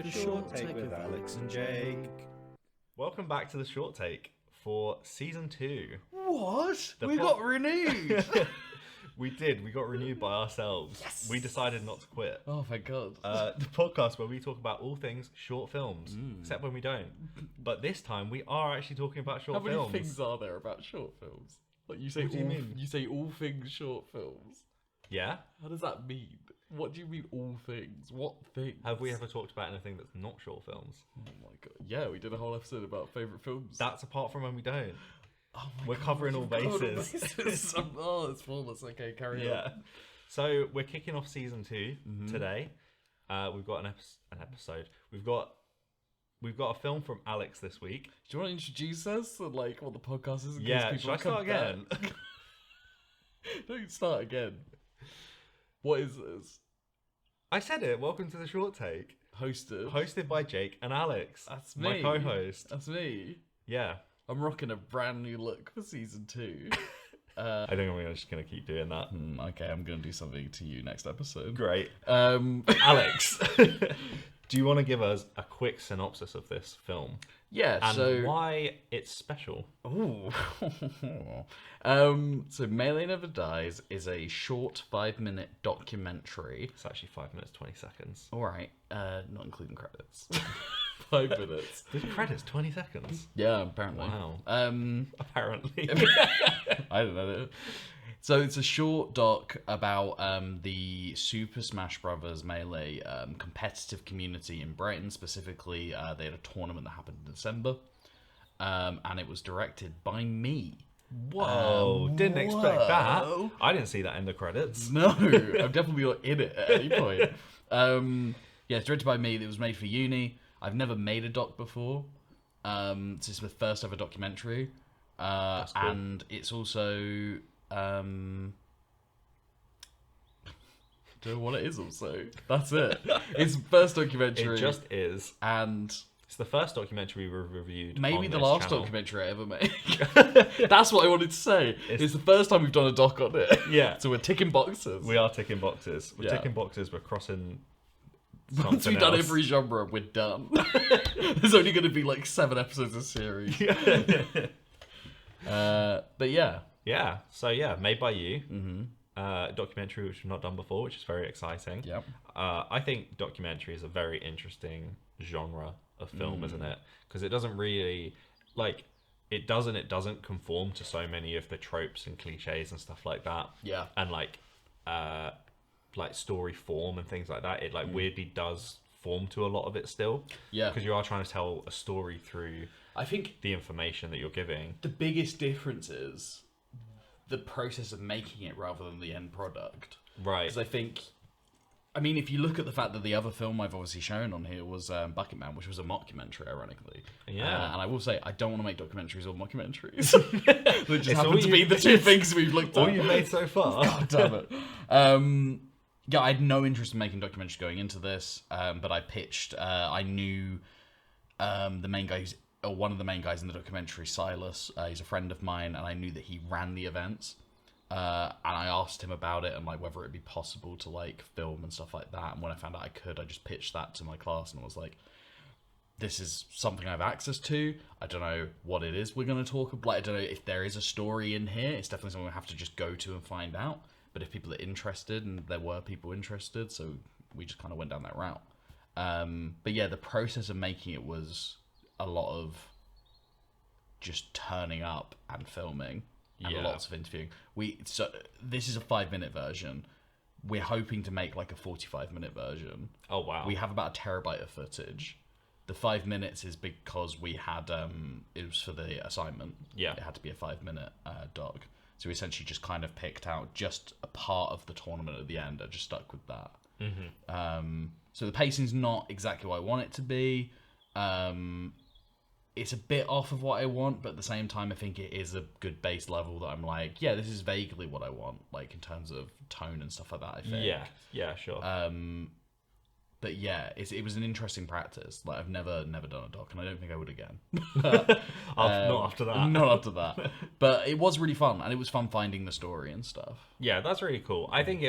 The Short Take with Alex and Jake. Welcome back to the Short Take for season 2. What? The We po- got renewed! We did. We got renewed by ourselves. Yes! We decided not to quit. Oh, thank God. The podcast where we talk about all things short films, except when we don't. But this time we are actually talking about short How many films. things are there about short films? Like you say, What do you mean? You say all things short films. Yeah? How does that mean? What do you mean all things? What things? Have we ever talked about anything that's not short films? Oh my God! Yeah, we did a whole episode about favorite films. That's apart from when we don't. Oh my We're God, covering all we've covered all bases. bases. Oh, it's flawless. Okay, carry Yeah. on. So we're kicking off season 2 today. We've got an episode. We've got a film from Alex this week. Do you want to introduce us and like what the podcast is? In Yeah, case should I people start come again? back? Don't start again. What is this? I said it. Welcome to the Short Take. Hosted By Jake and Alex. That's my me. co-host. That's me. Yeah. I'm rocking a brand new look for season 2. I think I'm just going to keep doing that. Okay, I'm gonna do something to you next episode. Great. Alex. Do you want to give us a quick synopsis of this film? Yeah. And so why it's special? Ooh. So Melee Never Dies is a short 5-minute documentary. It's actually 5 minutes, 20 seconds. All right, not including credits. 5 minutes. The credits, 20 seconds. Yeah, apparently. Wow. Apparently. I don't know. So it's a short doc about the Super Smash Brothers Melee competitive community in Brighton. Specifically, they had a tournament that happened in December, and it was directed by me. Whoa, didn't expect that. whoa. I didn't see that in the credits. No, I'm definitely not in it at any point. Yeah, it's directed by me. It was made for uni. I've never made a doc before. So it's the first ever documentary. That's cool. And it's also... don't know what it is also. That's it. It's the first documentary. It just is. And... It's the first documentary we've reviewed. maybe on the this last channel. documentary I ever made. That's what I wanted to say. It's the first time we've done a doc on it. Yeah. So we're ticking boxes. We are ticking boxes. We're Yeah. ticking boxes. We're crossing. Once we've done every genre, we're done. There's only going to be like 7 episodes of series. But yeah. Yeah. So yeah, made by you. Documentary which we've not done before, which is very exciting. Yep. I think documentary is a very interesting genre of film, isn't it? Because it doesn't really it doesn't conform to so many of the tropes and cliches and stuff like that. Yeah. And like story form and things like that. It weirdly does form to a lot of it still. Yeah. Because you are trying to tell a story through I think the information that you're giving. the biggest difference is the process of making it rather than the end product. Right. Because I think, I mean, if you look at the fact that the other film I've obviously shown on here was Bucket Man, which was a mockumentary, ironically. Yeah. And I will say, I don't want to make documentaries or mockumentaries. They just It's happen all to you- be the two things we've looked at. All you've made so far. God damn it. Yeah, I had no interest in making documentaries going into this, but I pitched. I knew the main guys, or one of the main guys in the documentary, Silas. He's a friend of mine, and I knew that he ran the events. And I asked him about it and like whether it'd be possible to like film and stuff like that. And when I found out I could, I just pitched that to my class and I was like, this is something I have access to. I don't know what it is we're going to talk about. I don't know if there is a story in here. It's definitely something we have to just go to and find out. But if people are interested, and there were people interested, so we just kind of went down that route. But yeah, the process of making it was a lot of just turning up and filming and lots of interviewing. So this is a 5-minute version. We're hoping to make like a 45-minute version. Oh wow. We have about a terabyte of footage. The 5 minutes is because we had it was for the assignment. Yeah. It had to be a 5-minute doc. So we essentially just kind of picked out just a part of the tournament at the end. I just stuck with that. So the pacing's not exactly what I want it to be. It's a bit off of what I want, but at the same time, I think it is a good base level that I'm like, yeah, this is vaguely what I want, like in terms of tone and stuff like that, I think. Yeah, sure. But yeah, it was an interesting practice. Like I've never done a doc, and I don't think I would again. Not after that. Not after that. But it was really fun, and it was fun finding the story and stuff. Yeah, that's really cool. I think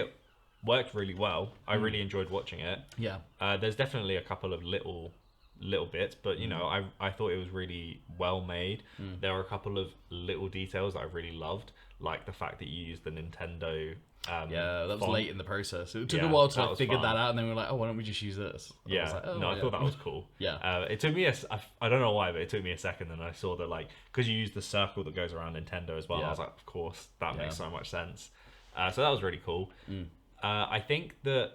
worked really well. I really enjoyed watching it. Yeah. There's definitely a couple of little bits, but you know, I thought it was really well made. There were a couple of little details that I really loved, like the fact that you used the Nintendo. Yeah, that was font. late in the process. It took Yeah, a while to that like was figure fun. that out, and then we were like, oh, why don't we just use this? And I was Yeah, like, oh, no, I yeah. thought that was cool. Yeah. It took me I don't know why, but it took me a second, and I saw that like because you use the circle that goes around Nintendo as well. Yeah. I was like, of course, that makes Yeah. so much sense. So that was really cool. I think that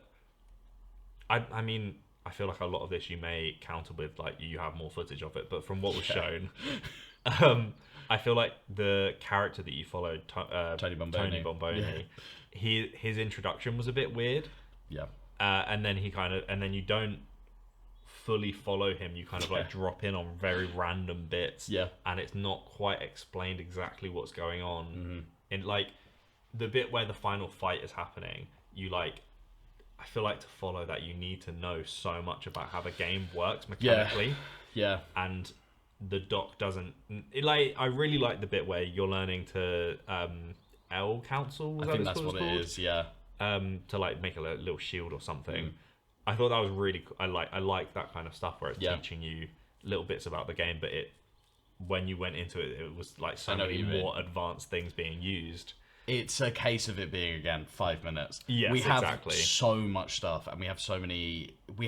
I mean I feel like a lot of this you may counter with like you have more footage of it, but from what was shown, I feel like the character that you followed, Tony Bomboni. Tony Bomboni, his introduction was a bit weird. Yeah. And then and then you don't fully follow him. You kind of like drop in on very random bits. Yeah. And it's not quite explained exactly what's going on. In like the bit where the final fight is happening, I feel like to follow that you need to know so much about how the game works mechanically. Yeah. And the doc doesn't. I really like the bit where you're learning to L council. I think that's what it is. Yeah. To like make a little shield or something. I thought that was really cool. I like that kind of stuff where it's teaching you little bits about the game, but when you went into it, it was like so many more advanced things being used. It's a case of it being, again, 5 minutes. Yes, we have exactly. so much stuff, and we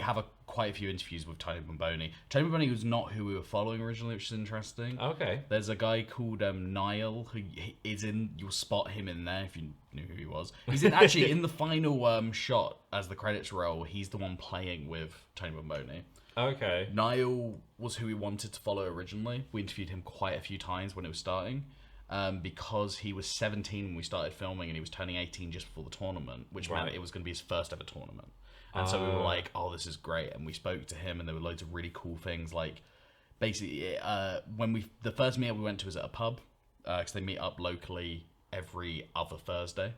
have quite a few interviews with Tony Bomboni. Tony Bomboni was not who we were following originally, which is interesting. Okay. There's a guy called Niall who is in. You'll spot him in there if you knew who he was. He's actually in the final shot as the credits roll. He's the one playing with Tony Bomboni. Okay. Niall was who we wanted to follow originally. We interviewed him quite a few times when it was starting. Because he was 17 when we started filming and he was turning 18 just before the tournament, which meant it was going to be his first ever tournament. And so we were like, oh, this is great. And we spoke to him and there were loads of really cool things. Like, basically, the first meetup we went to was at a pub, because they meet up locally every other Thursday.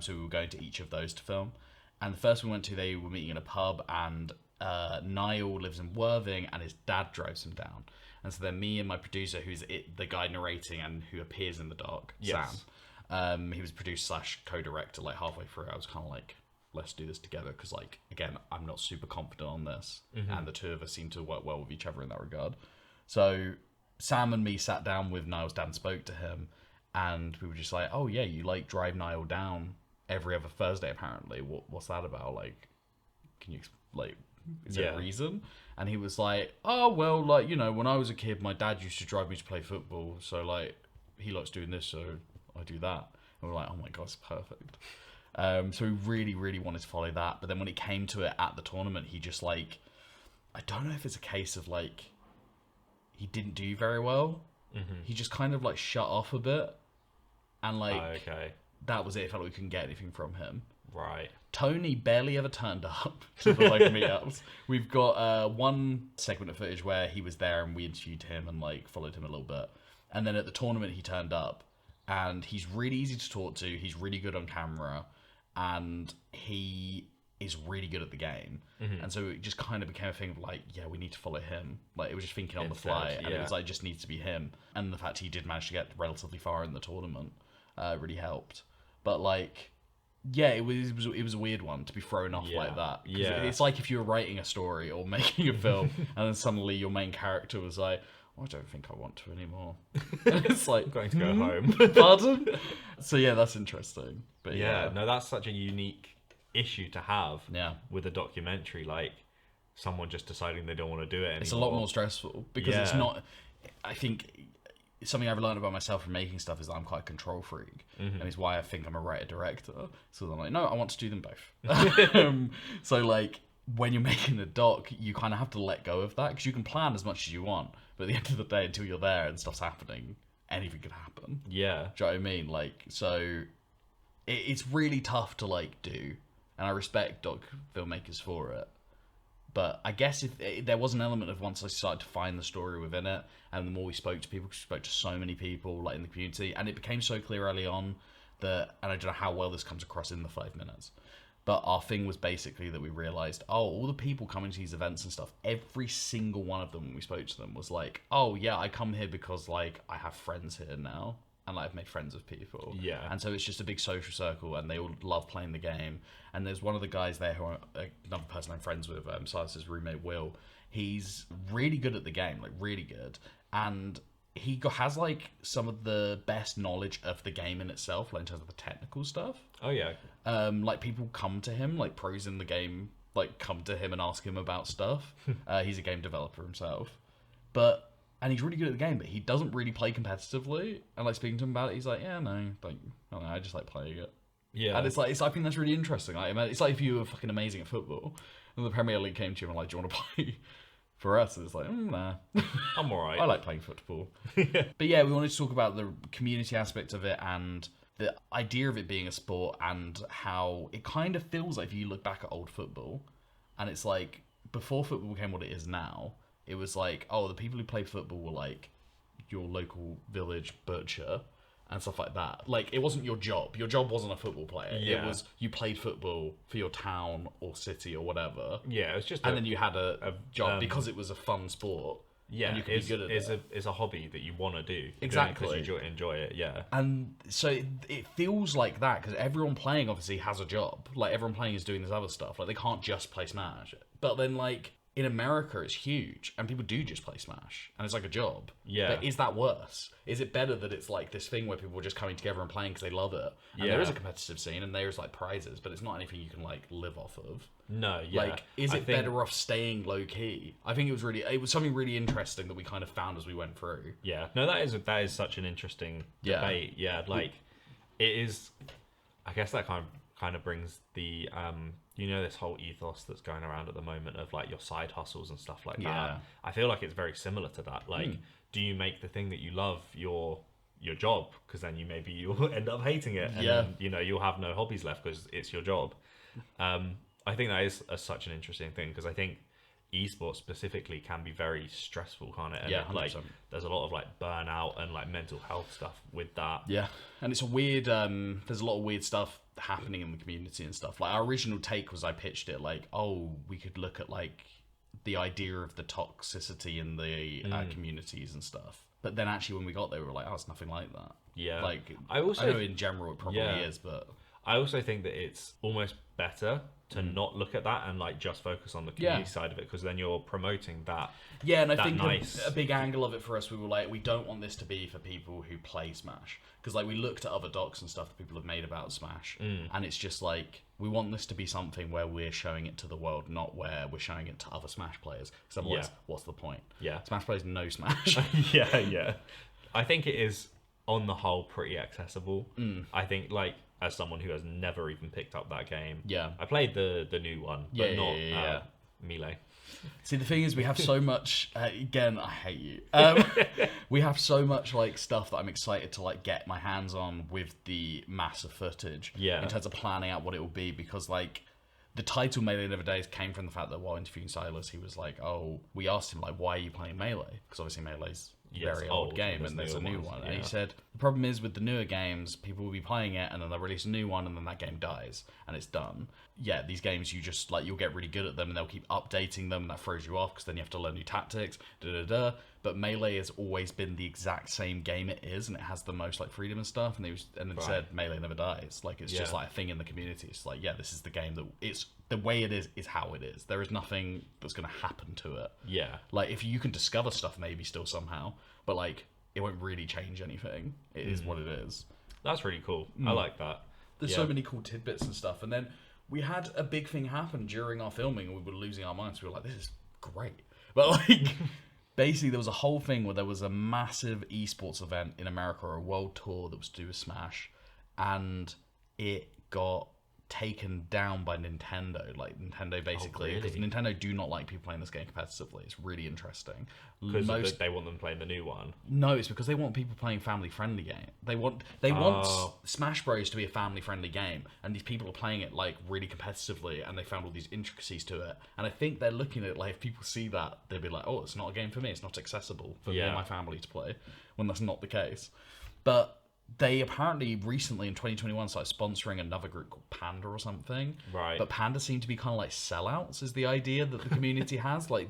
So we were going to each of those to film. And the first we went to, they were meeting in a pub, and Niall lives in Worthing and his dad drives him down. And so then me and my producer, who's the guy narrating and who appears in the doc, Sam, he was producer / co-director. Like halfway through, I was kind of like, let's do this together, because like, again, I'm not super confident on this, and the two of us seem to work well with each other in that regard. So Sam and me sat down with Niall's dad and spoke to him, and we were just like, oh yeah, you like drive Niall down every other Thursday apparently. What's that about? Like, can you like, is there a reason? And he was like, oh, well, like, you know, when I was a kid, my dad used to drive me to play football. So, like, he likes doing this, so I do that. And we're like, oh, my God, it's perfect. So we really, really wanted to follow that. But then when it came to it at the tournament, he just, like, I don't know if it's a case of, like, he didn't do very well. He just kind of, like, shut off a bit. And, like, that was it. It felt like we couldn't get anything from him. Right. Tony barely ever turned up to the like meetups. We've got one segment of footage where he was there and we interviewed him and like followed him a little bit. And then at the tournament he turned up, and he's really easy to talk to. He's really good on camera, and he is really good at the game. And so it just kind of became a thing of like, yeah, we need to follow him. Like, it was just thinking on the fly, and it was like, just needs to be him. And the fact he did manage to get relatively far in the tournament really helped. But like, yeah, it was a weird one to be thrown off like that. It's like if you were writing a story or making a film, and then suddenly your main character was like, oh, I don't think I want to anymore. It's like, I'm going to go home. Pardon? So yeah, that's interesting. But no, that's such a unique issue to have. Yeah. With a documentary, like someone just deciding they don't want to do it anymore. It's a lot more stressful because it's not. I think something I've learned about myself from making stuff is that I'm quite a control freak, and it's why I think I'm a writer-director. So I'm like, no, I want to do them both. So like, when you're making a doc, you kind of have to let go of that, because you can plan as much as you want, but at the end of the day, until you're there and stuff's happening, anything could happen. Yeah. Do you know what I mean? Like, so it's really tough to like do, and I respect doc filmmakers for it. But I guess if there was an element of, once I started to find the story within it, and the more we spoke to people, we spoke to so many people like in the community, and it became so clear early on that, and I don't know how well this comes across in the 5 minutes, but our thing was basically that we realized, oh, all the people coming to these events and stuff, every single one of them when we spoke to them was like, oh yeah, I come here because like I have friends here now, and like I've made friends with people. Yeah. And so it's just a big social circle, and they all love playing the game. And there's one of the guys there who another person I'm friends with, Silas's roommate Will. He's really good at the game, like really good, and has like some of the best knowledge of the game in itself, like in terms of the technical stuff. Oh yeah. Like people come to him, like pros in the game, like come to him and ask him about stuff. He's a game developer himself, and he's really good at the game, but he doesn't really play competitively. And like speaking to him about it, he's like, yeah, no, like I don't know, I just like playing it. Yeah. And I think that's really interesting. Like, it's like if you were fucking amazing at football, and the Premier League came to you and like, do you want to play? For us, it's like, nah. I'm alright. I like playing football. But yeah, we wanted to talk about the community aspect of it and the idea of it being a sport and how it kind of feels like if you look back at old football, and it's like, before football became what it is now, it was like, oh, the people who play football were like your local village butcher and stuff like that. Like, it wasn't your job. Your job wasn't a football player. Yeah. It was, you played football for your town or city or whatever. Yeah, it's just and then you had a job because it was a fun sport. Yeah, and you could be good at it. It's a hobby that you want to do. Exactly. Because you enjoy it, yeah. And so it feels like that, because everyone playing obviously has a job. Like, everyone playing is doing this other stuff. Like, they can't just play Smash. But then, like, in America, it's huge, and people do just play Smash, and it's like a job. Yeah. But is that worse? Is it better that it's like this thing where people are just coming together and playing because they love it? And there is a competitive scene, and there's like prizes, but it's not anything you can like live off of. No, yeah. Like, is it better off staying low key? I think it was something really interesting that we kind of found as we went through. Yeah. No, that is such an interesting debate. Yeah, like it is. I guess that kind of brings the this whole ethos that's going around at the moment of like your side hustles and stuff like that. I feel like it's very similar to that. Like, do you make the thing that you love your job? Because then you'll end up hating it, and then, you'll have no hobbies left because it's your job. I think that is such an interesting thing, because I think esports specifically can be very stressful, can't it? And like, there's a lot of like burnout and like mental health stuff with that. Yeah, and it's a weird. There's a lot of weird stuff happening in the community and stuff. Like, our original take was, I pitched it like, oh, we could look at like the idea of the toxicity in the communities and stuff. But then actually, when we got there, we were like, oh, it's nothing like that. Yeah. Like, I know in general it probably is, but I also think that it's almost better to not look at that and like just focus on the community side of it, because then you're promoting that. Yeah, and I think a big angle of it for us, we were like, we don't want this to be for people who play Smash, because like we looked at other docs and stuff that people have made about Smash, and it's just like, we want this to be something where we're showing it to the world, not where we're showing it to other Smash players, because otherwise, what's the point? Yeah, Smash players know Smash. yeah. I think it is on the whole pretty accessible. I think, like, as someone who has never even picked up that game, I played the new one, but not Melee. See, the thing is, we have so much. Again, I hate you. We have so much like stuff that I'm excited to like get my hands on with the massive footage. Yeah. In terms of planning out what it will be, because like the title Melee Never Dies came from the fact that while interviewing Silas, he was like, "Oh, we asked him like, why are you playing Melee? Because obviously Melee's very old game, and there's a new one." And he said the problem is with the newer games, people will be playing it, and then they'll release a new one, and then that game dies and it's done. Yeah, these games, you just like, you'll get really good at them and they'll keep updating them, and that throws you off because then you have to learn new tactics. But Melee has always been the exact same game it is, and it has the most like freedom and stuff. And then said Melee never dies. Like, it's just like a thing in the community. It's like, yeah, this is the game that it's the way it is how it is. There is nothing that's going to happen to it. Yeah, like if you can discover stuff maybe still somehow, but like it won't really change anything. It is what it is. That's really cool. I like that. There's so many cool tidbits and stuff. And then we had a big thing happen during our filming, and we were losing our minds. We were like, this is great. But like basically there was a whole thing where there was a massive esports event in America, or a world tour that was to do with Smash, and it got taken down by Nintendo. Like, Nintendo basically, because Nintendo do not like people playing this game competitively. It's really interesting. Because they want them playing the new one. No, it's because they want people playing family-friendly game. They want Smash Bros to be a family-friendly game, and these people are playing it like really competitively, and they found all these intricacies to it. And I think they're looking at it like, if people see that, they'll be like, oh, it's not a game for me. It's not accessible for me and my family to play, when that's not the case. But they apparently recently in 2021 started sponsoring another group called Panda or something. Right. But Panda seem to be kind of like sellouts, is the idea that the community has. Like,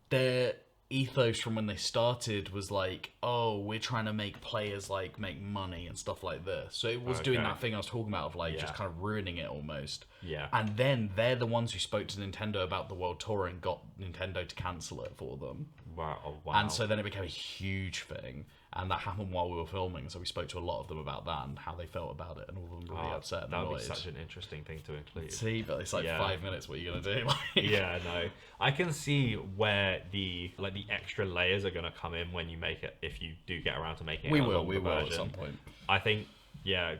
ethos from when they started was like, oh, we're trying to make players like make money and stuff like this. So it was doing that thing I was talking about of like just kind of ruining it almost. Yeah. And then they're the ones who spoke to Nintendo about the World Tour and got Nintendo to cancel it for them. Wow. Oh, wow. And so then it became a huge thing. And that happened while we were filming, so we spoke to a lot of them about that and how they felt about it, and all of them were really upset and that would annoyed. be such an interesting thing to include. See, but it's like 5 minutes. What are you gonna do? Like, Yeah, no. I can see where the extra layers are gonna come in when you make it, if you do get around to making it. we a will longer at version. some point. I think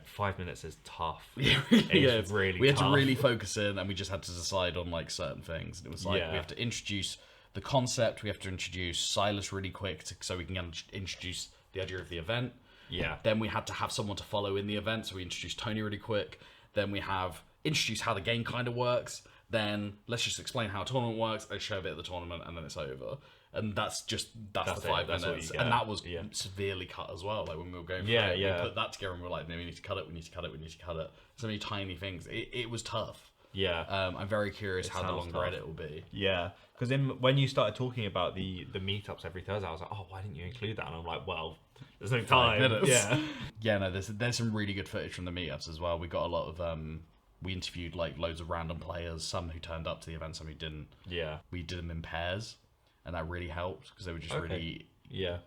5 minutes is tough. It's really we had tough. to really focus in, and we just had to decide on like certain things. And it was like we have to introduce the concept. We have to introduce Silas really quick, so we can introduce the idea of the event. Yeah. Then we had to have someone to follow in the event, so we introduced Tony really quick. Then we have introduce how the game kind of works. Then let's just explain how a tournament works. Let's show a bit of the tournament, and then it's over. And that's the 5 minutes. And that was severely cut as well. Like when we were going through it, we put that together and we were like, no, we need to cut it, we need to cut it, we need to cut it. So many tiny things. It was tough. Yeah. I'm very curious how the longer tough. edit will be. Yeah. Because then when you started talking about the meetups every Thursday, I was like, oh, why didn't you include that? And I'm like, well, there's no time. Yeah. Yeah, no, there's some really good footage from the meetups as well. We got a lot of we interviewed like loads of random players, some who turned up to the event, some who didn't. Yeah. We did them in pairs, and that really helped because they were just really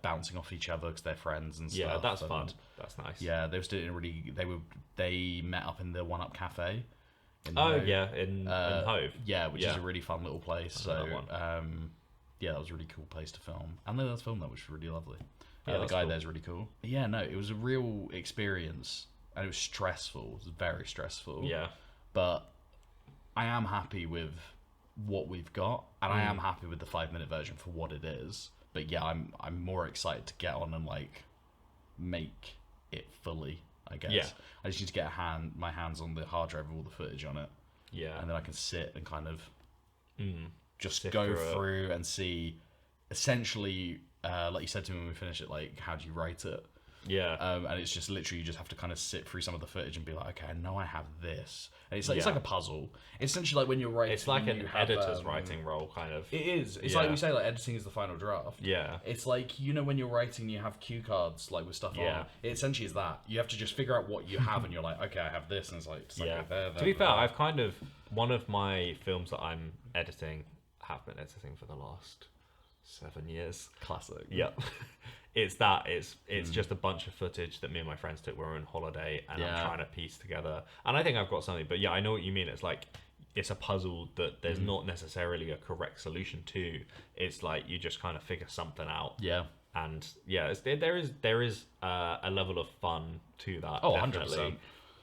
bouncing off each other because they're friends and stuff. Yeah, that's and, fun. That's nice. Yeah, they was doing really. They met up in the One Up Cafe. In Hove. Yeah, which is a really fun little place. So that was a really cool place to film, and then let's film that, which was really lovely. The guy there's really cool. Yeah, no, it was a real experience, and it was stressful. It was very stressful. Yeah. But I am happy with what we've got, and I am happy with the 5-minute version for what it is. But yeah, I'm more excited to get on and like make it fully, I guess. Yeah. I just need to get my hands on the hard drive with all the footage on it. Yeah. And then I can sit and kind of just sift go through and see, essentially, like you said to me when we finished it, like, how do you write it? Yeah. And it's just literally you just have to kind of sit through some of the footage and be like, okay, I know I have this. And it's like a puzzle. It's essentially like when you're writing. It's like an editor's writing role, kind of. It is. It's like we say, like editing is the final draft. Yeah. It's like, when you're writing, you have cue cards like with stuff on. It essentially is that. You have to just figure out what you have, and you're like, okay, I have this, and it's like, there. To be fair, I've kind of one of my films that I'm editing have been editing for the last 7 years. Classic. Yep. It's just a bunch of footage that me and my friends took when we were on holiday, and I'm trying to piece together. And I think I've got something, but yeah, I know what you mean. It's like it's a puzzle that there's not necessarily a correct solution to. It's like you just kind of figure something out. Yeah. And yeah, there is a level of fun to that. Oh, definitely. 100%.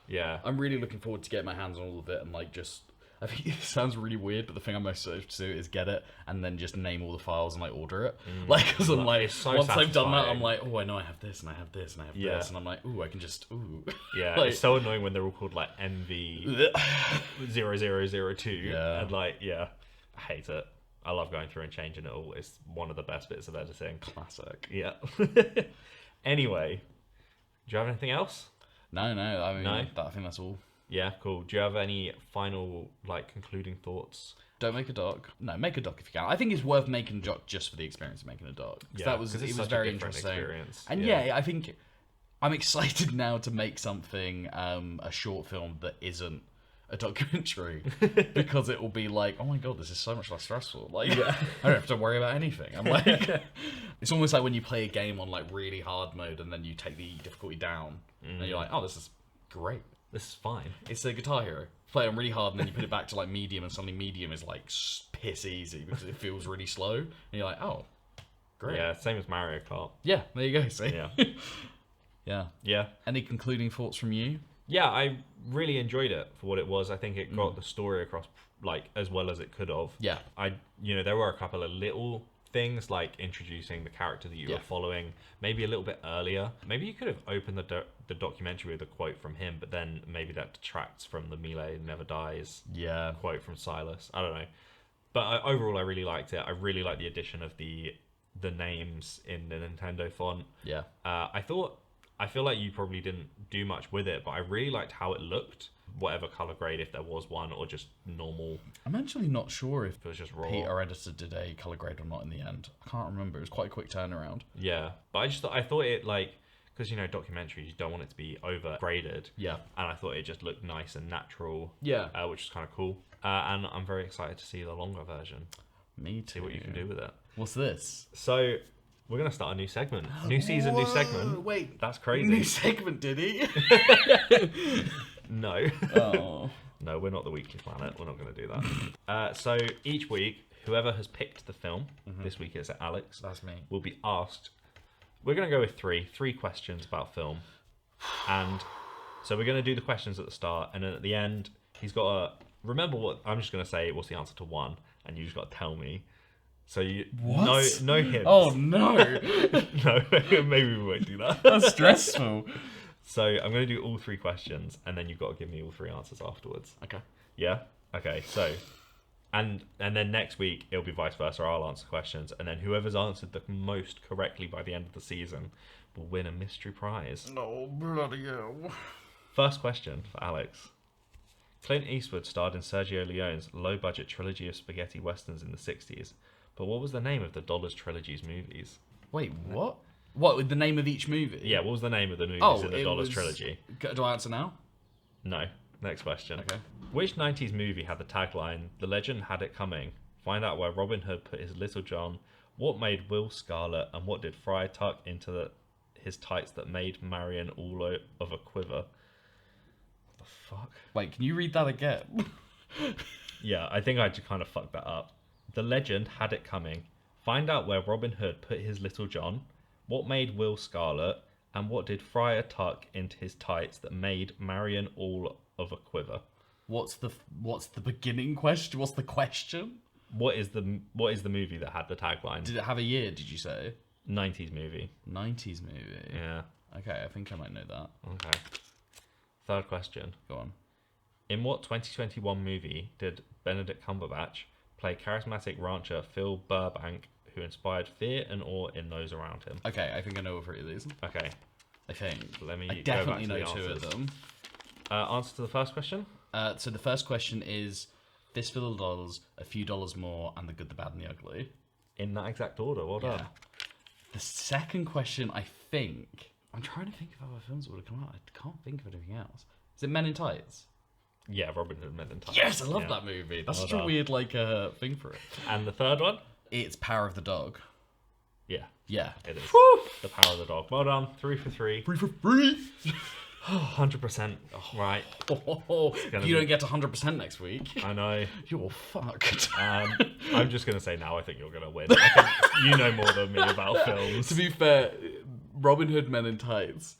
Yeah. I'm really looking forward to getting my hands on all of it and like just. I think it sounds really weird, but the thing I'm most excited to do is get it and then just name all the files and like order it. Like, because I'm like, so once satisfying. I've done that, I'm like, oh, I know I have this and I have this and I have this, and I'm like, ooh, I can just Yeah, like, it's so annoying when they're all called like MV 0002. Yeah. And like, I hate it. I love going through and changing it all. It's one of the best bits of editing. Classic. Yeah. Anyway, do you have anything else? No. I mean, No? I think that's all. Yeah, cool. Do you have any final, like, concluding thoughts? Don't make a doc. No, make a doc if you can. I think it's worth making a doc just for the experience of making a doc. Yeah, it was very interesting. Experience. And I think I'm excited now to make something, a short film that isn't a documentary, because it will be like, oh my god, this is so much less stressful. Like, I don't have to worry about anything. I'm like, it's almost like when you play a game on like really hard mode and then you take the difficulty down, and you're like, oh, this is great. This is fine. It's a Guitar Hero. Play it on really hard, and then you put it back to like medium, and suddenly medium is like piss easy because it feels really slow. And you're like, oh, great. Yeah, same as Mario Kart. Yeah, there you go. See? Yeah. Yeah. Any concluding thoughts from you? Yeah, I really enjoyed it for what it was. I think it got the story across like as well as it could have. Yeah. There were a couple of little things like introducing the character that you were following maybe a little bit earlier. Maybe you could have opened the documentary with a quote from him, but then maybe that detracts from the Melee Never Dies quote from Silas. I don't know. But overall, I really liked it. I really liked the addition of the names in the Nintendo font. Yeah. I feel like you probably didn't do much with it, but I really liked how it looked. whatever color grade if there was one, or just normal. I'm actually not sure if It was just raw. Pete, our editor, did a color grade or not in the end. I can't remember. It was quite a quick turnaround. Yeah, but I thought it like, because documentaries, you don't want it to be over graded. Yeah. And I thought it just looked nice and natural. Yeah. Which is kind of cool. And I'm very excited to see the longer version. Me too. See what you can do with it. What's this? So we're gonna start a new segment. New season, new segment. Wait. That's crazy. New segment, did he? No. Oh. No, we're not the Weekly Planet. We're not going to do that. So each week, whoever has picked the film, this week it's Alex. That's me. Will be asked. We're going to go with three questions about film, and so we're going to do the questions at the start, and then at the end, he's got to remember what I'm just going to say. What's the answer to one, and you just got to tell me. So you what? no hints. Oh no! No, maybe we won't do that. That's stressful. So I'm going to do all three questions, and then you've got to give me all three answers afterwards. Okay. Yeah? Okay, so... And then next week, it'll be vice versa. I'll answer questions, and then whoever's answered the most correctly by the end of the season will win a mystery prize. Oh, bloody hell. First question for Alex. Clint Eastwood starred in Sergio Leone's low-budget trilogy of spaghetti westerns in the 60s, but what was the name of the Dollars Trilogy's movies? Wait, what? What, with the name of each movie? Yeah, what was the name of the movies in the Dollars Trilogy? Do I answer now? No. Next question. Okay. Which 90s movie had the tagline, "The legend had it coming"? Find out where Robin Hood put his Little John. What made Will scarlet? And what did Fry tuck into his tights that made Marion all of a quiver? What the fuck? Wait, can you read that again? Yeah, I think I just kind of fucked that up. The legend had it coming. Find out where Robin Hood put his Little John. What made Will scarlet? And what did Friar tuck into his tights that made Marion all of a quiver? What's the beginning question? What's the question? What is the movie that had the tagline? Did it have a year, did you say? 90s movie. 90s movie. Yeah. Okay, I think I might know that. Okay. Third question. Go on. In what 2021 movie did Benedict Cumberbatch play charismatic rancher Phil Burbank, who inspired fear and awe in those around him? Okay, I think I know all three of these. Okay. I think. Let me I go definitely back to know the two answers. of them. Answer to the first question? So the first question is Fistful of Dollars, A Few Dollars More, and The Good, the Bad, and the Ugly. In that exact order. Well done. The second question, I think... I'm trying to think of other films that would have come out. I can't think of anything else. Is it Men in Tights? Yeah, Robin Hood Men in Tights. Yes, I love that movie. That's Well such a done. weird thing for it. And the third one? It's Power of the Dog. Yeah, Yeah. it is. Woo! The Power of the Dog. Well done. 3 for 3. 3 for 3! 100%. Right. If you don't get to 100% next week, I know. you're fucked. I'm just going to say now I think you're going to win. I think you know more than me about films. To be fair, Robin Hood Men in Tights.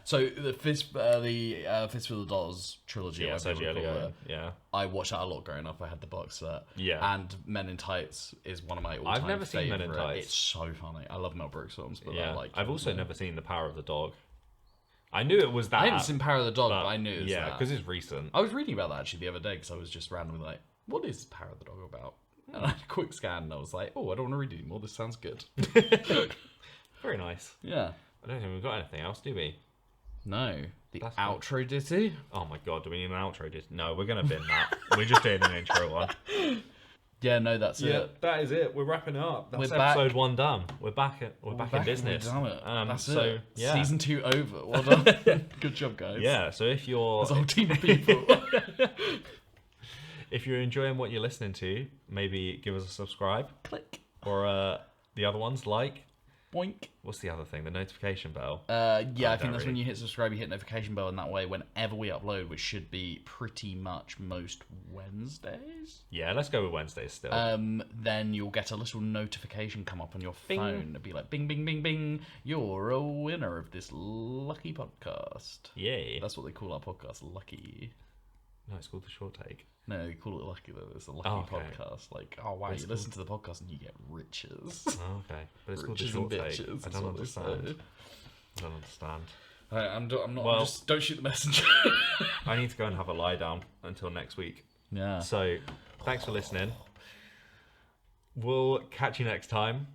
So the Fistful of the Dollars trilogy, Yeah, whatever you Sergio call Leone. it, Yeah. I watched that a lot growing up. I had the box set. Yeah. And Men in Tights is one of my all-time I've never seen Men in favourite. Tights. It's so funny. I love Mel Brooks films, but Yeah. I like. I've also never seen The Power of the Dog. I knew it was that. I haven't seen Power of the Dog, but I knew it was yeah, that. because it's recent. I was reading about that actually the other day because I was just randomly like, "What is Power of the Dog about?" And I had a quick scan and I was like, "Oh, I don't want to read anymore. This sounds good." Very nice. Yeah. I don't think we've got anything else, do we? No. The That's outro ditty. Oh my god, do we need an outro? No, we're going to bin that. We're just doing an intro one. Yeah, no, that's it. that is it. We're wrapping it up. That's We're back. episode 1 done. We're back in business. We've done it. That's so, it. Yeah. Season 2 over. Well done. Good job, guys. Yeah, so if you're There's a whole team of people. if you're enjoying what you're listening to, maybe give us a subscribe. Click. Or the other ones, like. Boink. What's the other thing? The notification bell. Yeah, I think that's when you hit subscribe, you hit notification bell, and that way, whenever we upload, which should be pretty much most Wednesdays, Yeah, let's go with Wednesdays still. then you'll get a little notification come up on your phone. It'll be like, bing, bing, bing, bing, you're a winner of this lucky podcast. Yay. That's what they call our podcast, Lucky. No, it's called The Short Take. No, they call it Lucky, though. It's a lucky okay. podcast. Like, oh, wow, you listen to the podcast and you get riches. Oh, okay. But it's called The Riches Short and Take. bitches, I that's don't what they understand. say. I don't understand. I'm not. Well- Just don't shoot the messenger. I need to go and have a lie down until next week. Yeah. So, thanks for listening. We'll catch you next time.